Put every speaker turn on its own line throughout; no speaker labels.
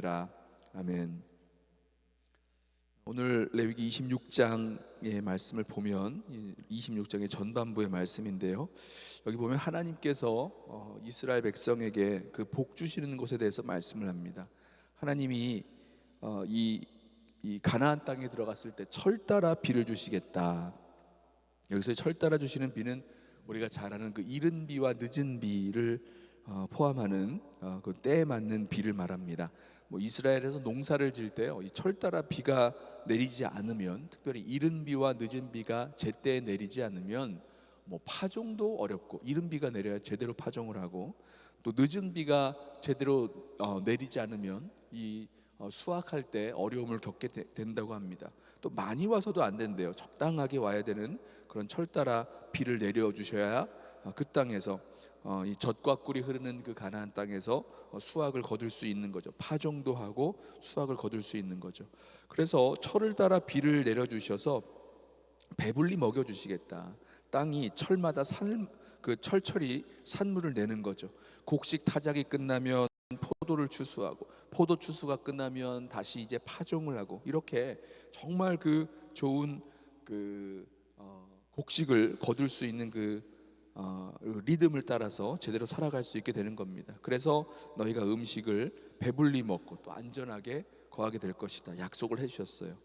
기도드립니다. 아멘. 오늘 레위기 26장의 말씀을 보면 26장의 전반부의 말씀인데요, 여기 보면 하나님께서 이스라엘 백성에게 그 복 주시는 것에 대해서 말씀을 합니다. 하나님이 이 가나안 땅에 들어갔을 때 철 따라 비를 주시겠다. 여기서 철 따라 주시는 비는 우리가 잘 아는 그 이른 비와 늦은 비를 포함하는 그 때에 맞는 비를 말합니다. 이스라엘에서 농사를 지을 때요, 이 철 따라 비가 내리지 않으면, 특별히 이른 비와 늦은 비가 제때에 내리지 않으면 파종도 어렵고, 이른 비가 내려야 제대로 파종을 하고, 또 늦은 비가 제대로 내리지 않으면 이 수확할 때 어려움을 겪게 된다고 합니다. 또 많이 와서도 안 된대요. 적당하게 와야 되는 그런 철 따라 비를 내려 주셔야 그 땅에서 이 젖과 꿀이 흐르는 그 가나안 땅에서 수확을 거둘 수 있는 거죠. 파종도 하고 수확을 거둘 수 있는 거죠. 그래서 철을 따라 비를 내려 주셔서 배불리 먹여 주시겠다. 땅이 철마다 그 철철이 산물을 내는 거죠. 곡식 타작이 끝나면 포도를 추수하고, 포도 추수가 끝나면 다시 이제 파종을 하고, 이렇게 정말 그 좋은 그 곡식을 거둘 수 있는 그 리듬을 따라서 제대로 살아갈 수 있게 되는 겁니다. 그래서 너희가 음식을 배불리 먹고 또 안전하게 거하게 될 것이다, 약속을 해주셨어요.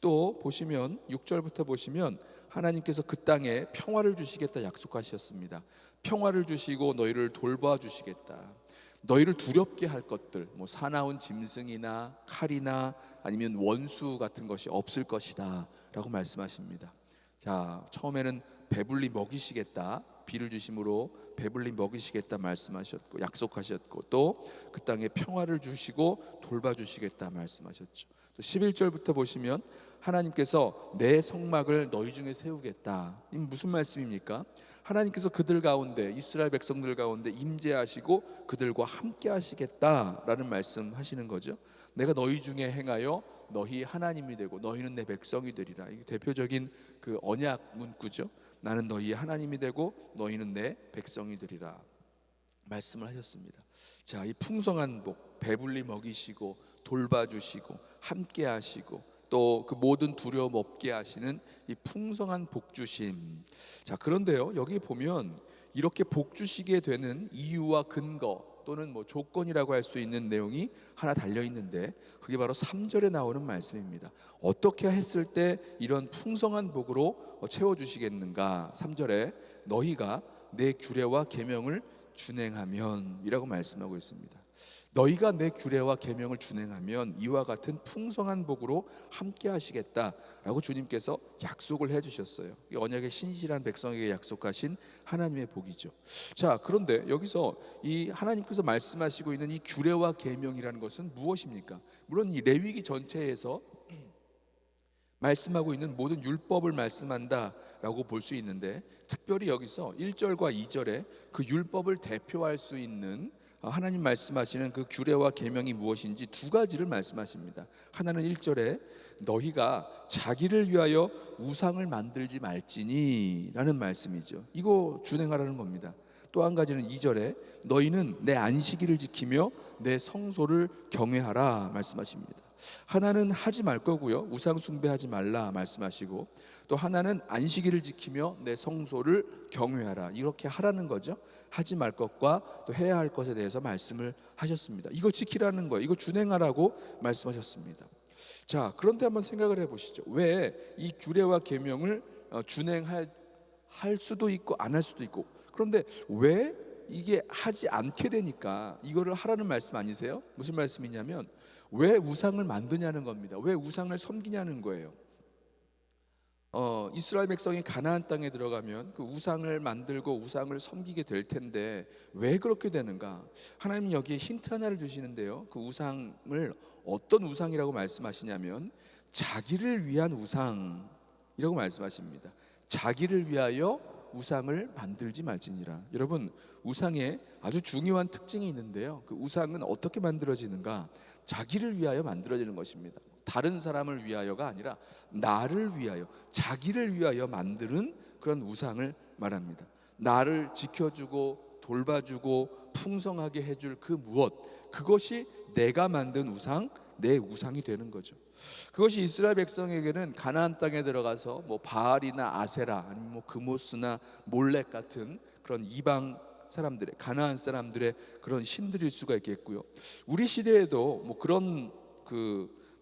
또 보시면 6절부터 보시면 하나님께서 그 땅에 평화를 주시겠다 약속하셨습니다. 평화를 주시고 너희를 돌봐 주시겠다. 너희를 두렵게 할 것들, 사나운 짐승이나 칼이나 아니면 원수 같은 것이 없을 것이다 라고 말씀하십니다. 자, 처음에는 배불리 먹이시겠다, 비를 주심으로 배불리 먹이시겠다 말씀하셨고, 약속하셨고, 또 그 땅에 평화를 주시고 돌봐주시겠다 말씀하셨죠. 또 11절부터 보시면 하나님께서 내 성막을 너희 중에 세우겠다. 이 무슨 말씀입니까? 하나님께서 그들 가운데, 이스라엘 백성들 가운데 임재하시고 그들과 함께 하시겠다라는 말씀하시는 거죠. 내가 너희 중에 행하여 너희 하나님이 되고 너희는 내 백성이 되리라. 이게 대표적인 그 언약 문구죠. 나는 너희의 하나님이 되고 너희는 내 백성이 되리라 말씀을 하셨습니다. 자, 이 풍성한 복, 배불리 먹이시고 돌봐주시고 함께 하시고 또 그 모든 두려움 없게 하시는 이 풍성한 복 주심. 자, 그런데요, 여기 보면 이렇게 복 주시게 되는 이유와 근거 또는 조건이라고 할 수 있는 내용이 하나 달려 있는데, 그게 바로 3절에 나오는 말씀입니다. 어떻게 했을 때 이런 풍성한 복으로 채워 주시겠는가? 3절에 너희가 내 규례와 계명을 준행하면 이라고 말씀하고 있습니다. 너희가 내 규례와 계명을 준행하면 이와 같은 풍성한 복으로 함께 하시겠다라고 주님께서 약속을 해주셨어요. 이 언약의 신실한 백성에게 약속하신 하나님의 복이죠. 자, 그런데 여기서 이 하나님께서 말씀하시고 있는 이 규례와 계명이라는 것은 무엇입니까? 물론 이 레위기 전체에서 말씀하고 있는 모든 율법을 말씀한다라고 볼 수 있는데, 특별히 여기서 1절과 2절에 그 율법을 대표할 수 있는 하나님 말씀하시는 그 규례와 계명이 무엇인지 두 가지를 말씀하십니다. 하나는 1절에 너희가 자기를 위하여 우상을 만들지 말지니 라는 말씀이죠. 이거 준행하라는 겁니다. 또 한 가지는 2절에 너희는 내 안식일을 지키며 내 성소를 경외하라 말씀하십니다. 하나는 하지 말 거고요, 우상 숭배하지 말라 말씀하시고, 또 하나는 안식일을 지키며 내 성소를 경외하라, 이렇게 하라는 거죠. 하지 말 것과 또 해야 할 것에 대해서 말씀을 하셨습니다. 이거 지키라는 거예요. 이거 준행하라고 말씀하셨습니다. 자, 그런데 한번 생각을 해보시죠. 왜 이 규례와 계명을 준행할 수도 있고 안 할 수도 있고, 그런데 왜 이게 하지 않게 되니까 이거를 하라는 말씀 아니세요? 무슨 말씀이냐면 왜 우상을 만드냐는 겁니다. 왜 우상을 섬기냐는 거예요. 이스라엘 백성이 가나안 땅에 들어가면 그 우상을 만들고 우상을 섬기게 될 텐데 왜 그렇게 되는가? 하나님이 여기에 힌트 하나를 주시는데요, 그 우상을 어떤 우상이라고 말씀하시냐면 자기를 위한 우상이라고 말씀하십니다. 자기를 위하여 우상을 만들지 말지니라. 여러분, 우상에 아주 중요한 특징이 있는데요, 그 우상은 어떻게 만들어지는가? 자기를 위하여 만들어지는 것입니다. 다른 사람을 위하여가 아니라 나를 위하여, 자기를 위하여 만드는 그런 우상을 말합니다. 나를 지켜주고 돌봐주고 풍성하게 해줄 그 무엇, 그것이 내가 만든 우상, 내 우상이 되는 거죠. 그것이 이스라엘 백성에게는 가나안 땅에 들어가서 뭐 바알이나 아세라 아니면 뭐 그모스나 몰렉 같은 그런 이방 사람들의, 가나안 사람들의 그런 신들일 수가 있겠고요. 우리 시대에도 뭐 그런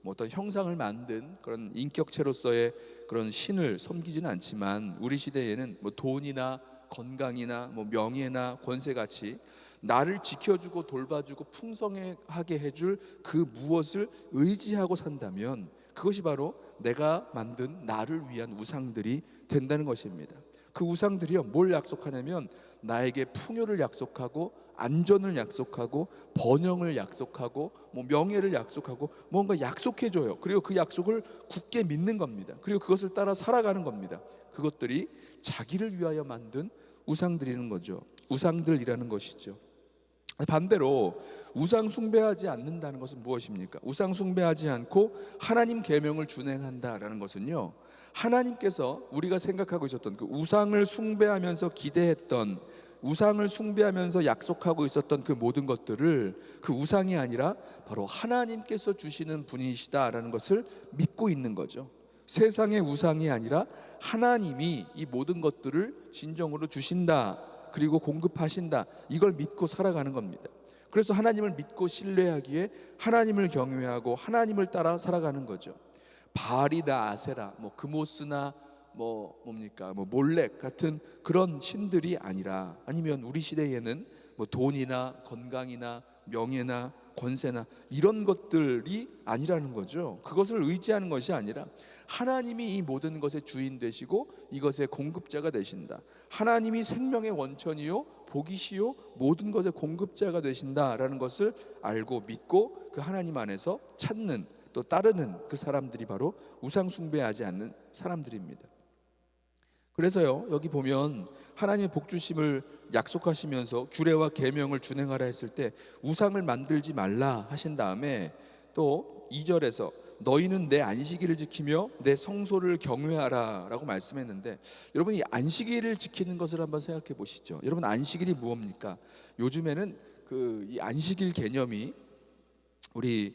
뭐 어떤 형상을 만든 그런 인격체로서의 그런 신을 섬기지는 않지만, 우리 시대에는 뭐 돈이나 건강이나 뭐 명예나 권세같이 나를 지켜주고 돌봐주고 풍성하게 해줄 그 무엇을 의지하고 산다면 그것이 바로 내가 만든 나를 위한 우상들이 된다는 것입니다. 그 우상들이요, 뭘 약속하냐면 나에게 풍요를 약속하고 안전을 약속하고 번영을 약속하고 뭐 명예를 약속하고 뭔가 약속해줘요. 그리고 그 약속을 굳게 믿는 겁니다. 그리고 그것을 따라 살아가는 겁니다. 그것들이 자기를 위하여 만든 우상들이라는 거죠. 우상들이라는 것이죠. 반대로 우상 숭배하지 않는다는 것은 무엇입니까? 우상 숭배하지 않고 하나님 계명을 준행한다라는 것은요, 하나님께서 우리가 생각하고 있었던 그 우상을 숭배하면서 기대했던, 우상을 숭배하면서 약속하고 있었던 그 모든 것들을 그 우상이 아니라 바로 하나님께서 주시는 분이시다라는 것을 믿고 있는 거죠. 세상의 우상이 아니라 하나님이 이 모든 것들을 진정으로 주신다, 그리고 공급하신다, 이걸 믿고 살아가는 겁니다. 그래서 하나님을 믿고 신뢰하기에 하나님을 경외하고 하나님을 따라 살아가는 거죠. 바알이나 아세라, 뭐 그모스나 뭐 뭡니까, 뭐 몰렉 같은 그런 신들이 아니라, 아니면 우리 시대에는 뭐 돈이나 건강이나 명예나 권세나 이런 것들이 아니라는 거죠. 그것을 의지하는 것이 아니라 하나님이 이 모든 것의 주인 되시고 이것의 공급자가 되신다. 하나님이 생명의 원천이요 복이시요 모든 것의 공급자가 되신다라는 것을 알고 믿고 그 하나님 안에서 찾는, 또 따르는 그 사람들이 바로 우상 숭배하지 않는 사람들입니다. 그래서요, 여기 보면 하나님의 복주심을 약속하시면서 규례와 계명을 준행하라 했을 때 우상을 만들지 말라 하신 다음에 또 2절에서 너희는 내 안식일을 지키며 내 성소를 경외하라 라고 말씀했는데, 여러분 이 안식일을 지키는 것을 한번 생각해 보시죠. 여러분 안식일이 무엇입니까? 요즘에는 이 안식일 개념이 우리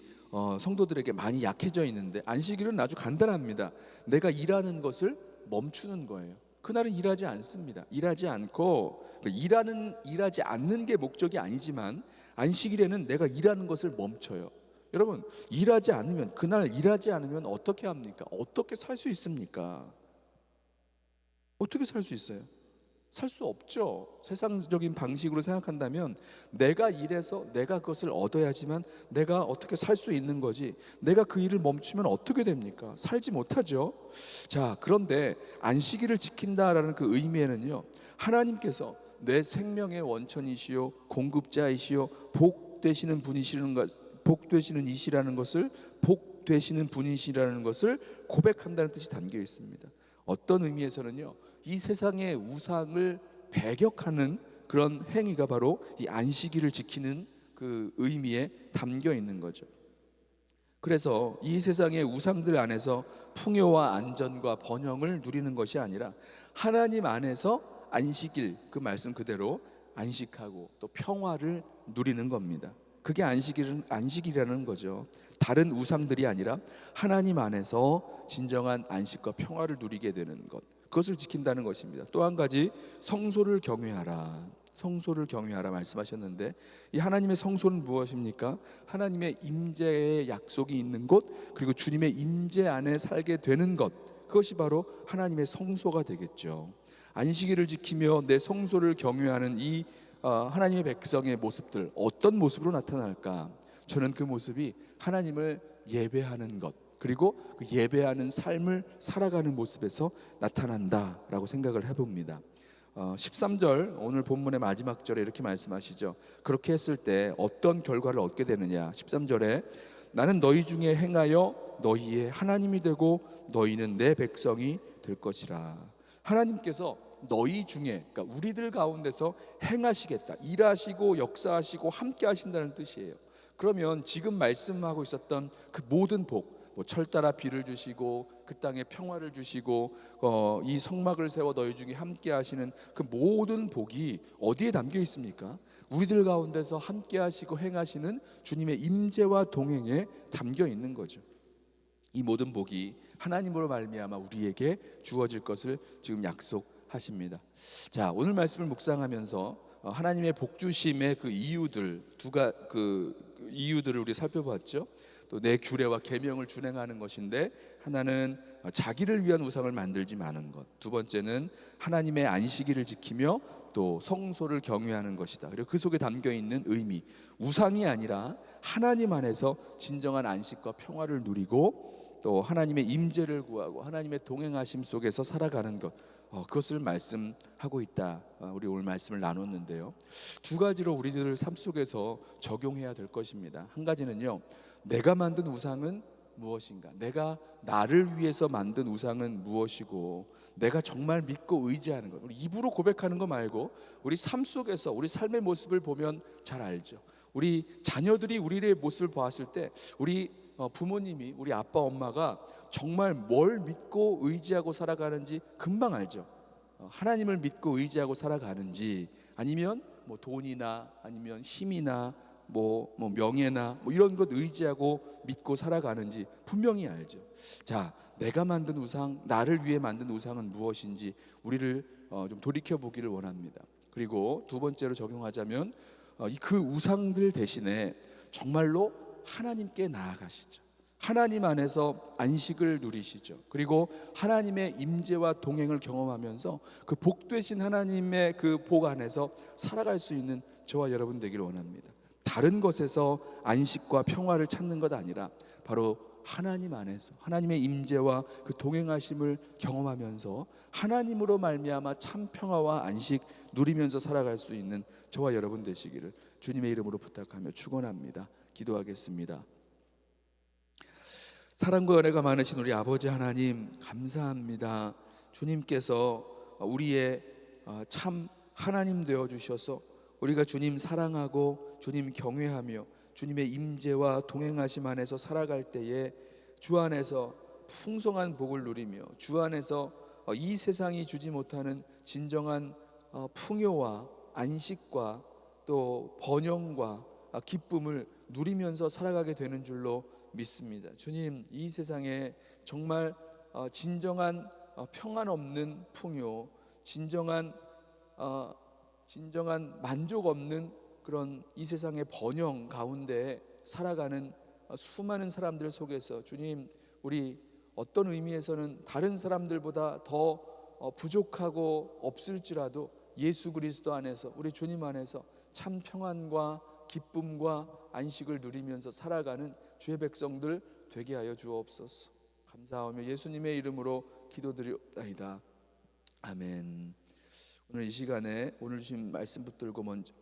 성도들에게 많이 약해져 있는데, 안식일은 아주 간단합니다. 내가 일하는 것을 멈추는 거예요. 그날은 일하지 않습니다. 일하지 않고, 일하지 않는 게 목적이 아니지만 안식일에는 내가 일하는 것을 멈춰요. 여러분 일하지 않으면, 그날 일하지 않으면 어떻게 합니까? 어떻게 살 수 있습니까? 어떻게 살 수 있어요? 살 수 없죠. 세상적인 방식으로 생각한다면 내가 일해서 내가 그것을 얻어야지만 내가 어떻게 살 수 있는 거지, 내가 그 일을 멈추면 어떻게 됩니까? 살지 못하죠. 자, 그런데 안식일을 지킨다라는 그 의미에는요, 하나님께서 내 생명의 원천이시요 공급자이시요 복 되시는 분이시라는 것, 복 되시는 이시라는 것을, 복 되시는 분이시라는 것을 고백한다는 뜻이 담겨 있습니다. 어떤 의미에서는요, 이 세상의 우상을 배격하는 그런 행위가 바로 이 안식일을 지키는 그 의미에 담겨 있는 거죠. 그래서 이 세상의 우상들 안에서 풍요와 안전과 번영을 누리는 것이 아니라 하나님 안에서 안식일, 그 말씀 그대로 안식하고 또 평화를 누리는 겁니다. 그게 안식이라는 거죠. 다른 우상들이 아니라 하나님 안에서 진정한 안식과 평화를 누리게 되는 것, 그것을 지킨다는 것입니다. 또 한 가지, 성소를 경외하라, 성소를 경외하라 말씀하셨는데, 이 하나님의 성소는 무엇입니까? 하나님의 임재의 약속이 있는 곳, 그리고 주님의 임재 안에 살게 되는 것, 그것이 바로 하나님의 성소가 되겠죠. 안식일을 지키며 내 성소를 경외하는 이 하나님의 백성의 모습들, 어떤 모습으로 나타날까? 저는 그 모습이 하나님을 예배하는 것, 그리고 그 예배하는 삶을 살아가는 모습에서 나타난다라고 생각을 해봅니다. 13절 오늘 본문의 마지막 절에 이렇게 말씀하시죠. 그렇게 했을 때 어떤 결과를 얻게 되느냐? 13절에 나는 너희 중에 행하여 너희의 하나님이 되고 너희는 내 백성이 될 것이라. 하나님께서 너희 중에, 그러니까 우리들 가운데서 행하시겠다, 일하시고 역사하시고 함께 하신다는 뜻이에요. 그러면 지금 말씀하고 있었던 그 모든 복, 뭐 철따라 비를 주시고 그 땅에 평화를 주시고 이 성막을 세워 너희 중에 함께 하시는 그 모든 복이 어디에 담겨 있습니까? 우리들 가운데서 함께 하시고 행하시는 주님의 임재와 동행에 담겨 있는 거죠. 이 모든 복이 하나님으로 말미암아 우리에게 주어질 것을 지금 약속하십니다. 자, 오늘 말씀을 묵상하면서 하나님의 복 주심의 그 이유들 이유들을 우리 살펴봤죠. 또 내 규례와 계명을 준행하는 것인데, 하나는 자기를 위한 우상을 만들지 마는 것, 두 번째는 하나님의 안식일을 지키며 또 성소를 경외하는 것이다. 그리고 그 속에 담겨 있는 의미, 우상이 아니라 하나님 안에서 진정한 안식과 평화를 누리고 또 하나님의 임재를 구하고 하나님의 동행하심 속에서 살아가는 것, 그것을 말씀하고 있다. 우리 오늘 말씀을 나눴는데요, 두 가지로 우리들 삶 속에서 적용해야 될 것입니다. 한 가지는요, 내가 만든 우상은 무엇인가, 내가 나를 위해서 만든 우상은 무엇이고, 내가 정말 믿고 의지하는 것, 우리 입으로 고백하는 거 말고 우리 삶 속에서 우리 삶의 모습을 보면 잘 알죠. 우리 자녀들이 우리의 모습을 보았을 때 우리 부모님이, 우리 아빠 엄마가 정말 뭘 믿고 의지하고 살아가는지 금방 알죠. 하나님을 믿고 의지하고 살아가는지, 아니면 뭐 돈이나 아니면 힘이나 뭐 명예나 뭐 이런 것 의지하고 믿고 살아가는지 분명히 알죠. 자, 내가 만든 우상, 나를 위해 만든 우상은 무엇인지 우리를 좀 돌이켜 보기를 원합니다. 그리고 두 번째로 적용하자면 그 우상들 대신에 정말로 하나님께 나아가시죠. 하나님 안에서 안식을 누리시죠. 그리고 하나님의 임재와 동행을 경험하면서 그 복되신 하나님의 그 복 안에서 살아갈 수 있는 저와 여러분 되기를 원합니다. 다른 것에서 안식과 평화를 찾는 것 아니라 바로 하나님 안에서 하나님의 임재와 그 동행하심을 경험하면서 하나님으로 말미암아 참 평화와 안식 누리면서 살아갈 수 있는 저와 여러분 되시기를 주님의 이름으로 부탁하며 축원합니다. 기도하겠습니다. 사랑과 은혜가 많으신 우리 아버지 하나님, 감사합니다. 주님께서 우리의 참 하나님 되어 주셔서 우리가 주님 사랑하고 주님 경외하며 주님의 임재와 동행하심 안에서 살아갈 때에 주 안에서 풍성한 복을 누리며 주 안에서 이 세상이 주지 못하는 진정한 풍요와 안식과 또 번영과 기쁨을 누리면서 살아가게 되는 줄로 믿습니다. 주님, 이 세상에 정말 진정한 평안 없는 풍요, 진정한 만족 없는 그런 이 세상의 번영 가운데 살아가는 수많은 사람들 속에서 주님, 우리 어떤 의미에서는 다른 사람들보다 더 부족하고 없을지라도 예수 그리스도 안에서, 우리 주님 안에서 참 평안과 기쁨과 안식을 누리면서 살아가는 주의 백성들 되게 하여 주옵소서. 감사하며 예수님의 이름으로 기도드리옵나이다. 아멘. 오늘 이 시간에 오늘 주신 말씀 붙들고 먼저